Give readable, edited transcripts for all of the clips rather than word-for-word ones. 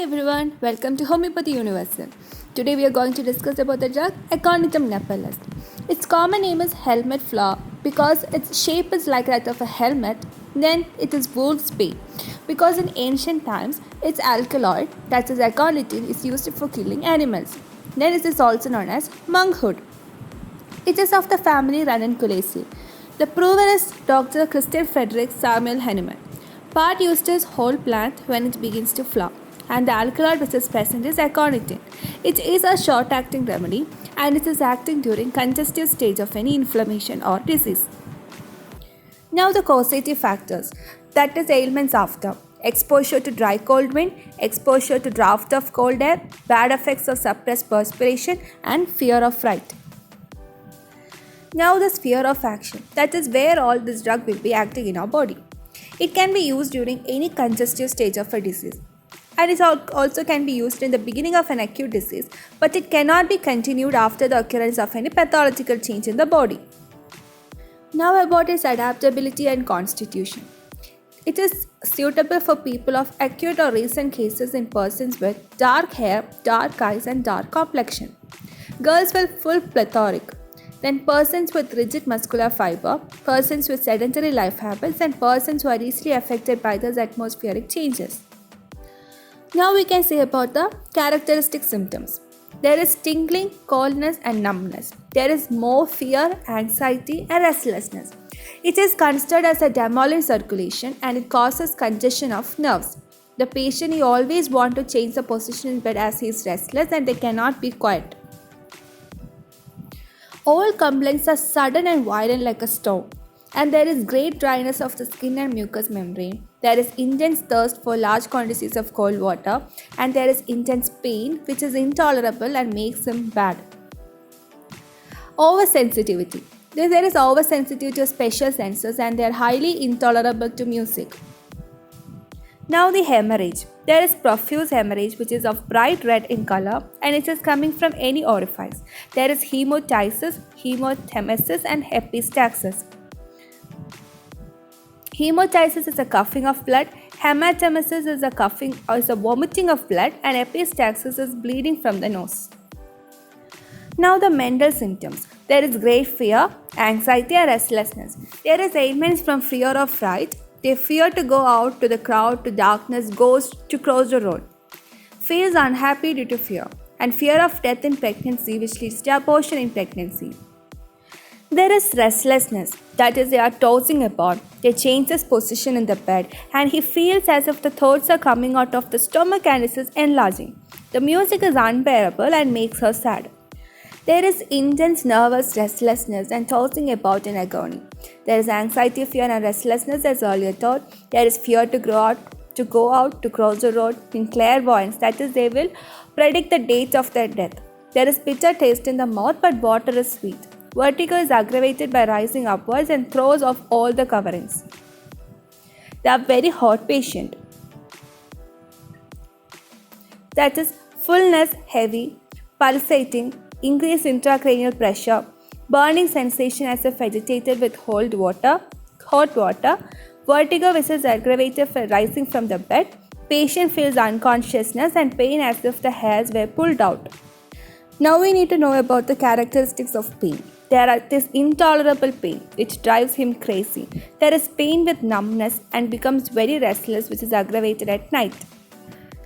everyone, welcome to Homeopathy Universal. Today we are going to discuss about the drug Aconitum napellus. Its common name is helmet flower because its shape is like that of a helmet. Then it is wolf's bane because in ancient times its alkaloid, that is aconitin, is used for killing animals. Then it is also known as monkhood. It is of the family Ranunculaceae. The prover is Dr. Christian Frederick Samuel Hahnemann. Part used is whole plant when it begins to flower, and the alkaloid which is present is aconitin. It is a short-acting remedy and it is acting during congestive stage of any inflammation or disease. Now the causative factors, that is ailments after exposure to dry cold wind, exposure to draft of cold air, bad effects of suppressed perspiration, and fear of fright. Now the sphere of action, that is where all this drug will be acting in our body. It can be used during any congestive stage of a disease, and it also can be used in the beginning of an acute disease, but it cannot be continued after the occurrence of any pathological change in the body. Now about its adaptability and constitution. It is suitable for people of acute or recent cases in persons with dark hair, dark eyes and dark complexion. Girls with full plethoric. Then persons with rigid muscular fiber, persons with sedentary life habits and persons who are easily affected by those atmospheric changes. Now we can say about the characteristic symptoms. There is tingling, coldness and numbness. There is more fear, anxiety and restlessness. It is considered as a demolition circulation and it causes congestion of nerves. The patient you always want to change the position in bed as he is restless and they cannot be quiet. All complaints are sudden and violent like a storm, and there is great dryness of the skin and mucous membrane. There is intense thirst for large quantities of cold water, and there is intense pain which is intolerable and makes him bad. Oversensitivity. There is oversensitivity to special senses and they are highly intolerable to music. Now the hemorrhage. There is profuse hemorrhage which is of bright red in color and it is coming from any orifice. There is hemotisis, hemotemesis and epistaxis. Hemotisis is a coughing of blood, hematemesis is a vomiting of blood and epistaxis is bleeding from the nose. Now the mental symptoms. There is great fear, anxiety and restlessness. There is ailments from fear of fright. They fear to go out to the crowd, to darkness, ghosts, to cross the road. Feels unhappy due to fear and fear of death in pregnancy which leads to abortion in pregnancy. There is restlessness, that is they are tossing about, they change his position in the bed and he feels as if the thoughts are coming out of the stomach and it is enlarging. The music is unbearable and makes her sad. There is intense nervous restlessness and tossing about in agony. There is anxiety, fear and restlessness as earlier taught. There is fear to go out, to cross the road. In clairvoyance, that is they will predict the date of their death. There is bitter taste in the mouth but water is sweet. Vertigo is aggravated by rising upwards and throws off all the coverings. They are very hot patient. That is fullness, heavy, pulsating, increased intracranial pressure, burning sensation as if agitated with hot water, vertigo which is aggravated for rising from the bed, patient feels unconsciousness and pain as if the hairs were pulled out. Now we need to know about the characteristics of pain. There is intolerable pain which drives him crazy. There is pain with numbness and becomes very restless which is aggravated at night.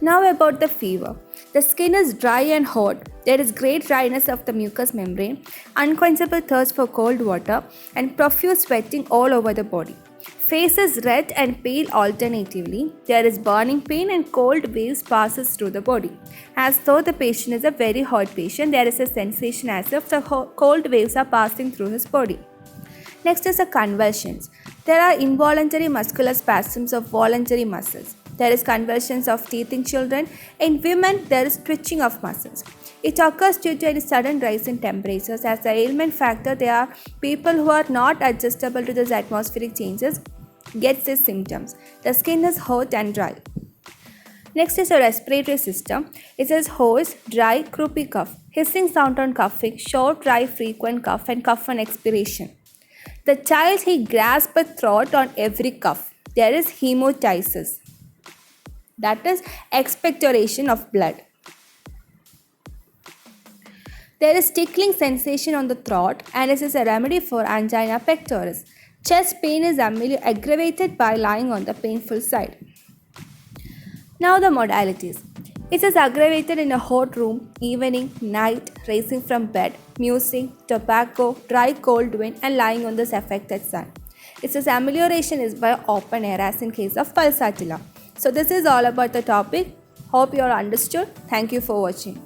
Now about the fever. The skin is dry and hot. There is great dryness of the mucous membrane, unquenchable thirst for cold water, and profuse sweating all over the body. Face is red and pale alternatively. There is burning pain and cold waves passes through the body. As though the patient is a very hot patient, there is a sensation as if the cold waves are passing through his body. Next is the convulsions. There are involuntary muscular spasms of voluntary muscles. There is convulsions of teeth in children. In women, there is twitching of muscles. It occurs due to a sudden rise in temperatures. As the ailment factor, there are people who are not adjustable to these atmospheric changes gets these symptoms. The skin is hot and dry. Next is the respiratory system. It is hoarse, dry, croupy cough, hissing sound on coughing, short, dry, frequent cough and cough on expiration. The child he grasps a throat on every cough. There is hemotisis. that is expectoration of blood. There is tickling sensation on the throat and this is a remedy for angina pectoris. Chest pain is aggravated by lying on the painful side. Now the modalities. It is aggravated in a hot room, evening, night, raising from bed, musing, tobacco, dry cold wind and lying on this affected sun. Its amelioration is by open air as in case of pulsatilla. So this is all about the topic. Hope you all understood. Thank you for watching.